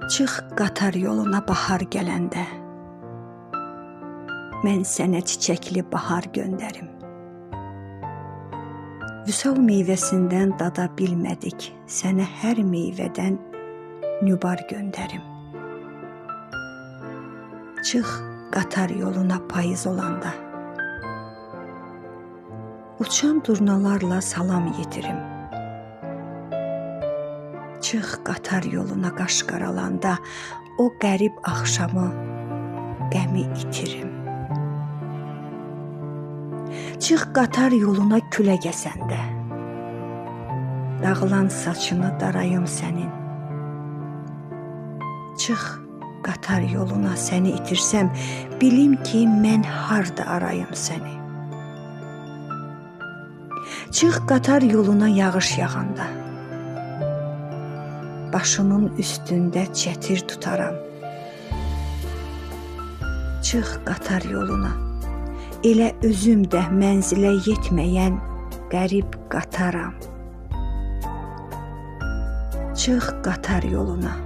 Çıx qatar yoluna bahar gələndə, mən sənə çiçəkli bahar göndərim. Vüsal meyvəsindən dada bilmədik, sənə hər meyvədən nübar göndərim. Çıx qatar yoluna payız olanda, uçan durnalarla salam yetirim. Çıx qatar yoluna qaş qaralanda, o qərib axşamı qəmi itirim. Çıx qatar yoluna külə gəsəndə, dağılan saçını darayım sənin. Çıx qatar yoluna səni itirsəm, bilim ki, mən harda arayım səni. Çıx qatar yoluna yağış yağanda, başının üstündə çətir tutaram. Çıx qatar yoluna, elə özüm də mənzilə yetməyən qərib qataram. Çıx qatar yoluna,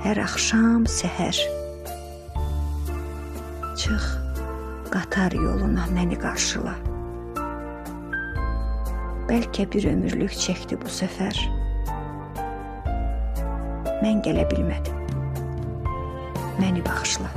hər axşam səhər. Çıx qatar yoluna məni qarşıla. Bəlkə bir ömürlük çəkdi bu səfər. Mən gələ bilmədim. Məni bağışla.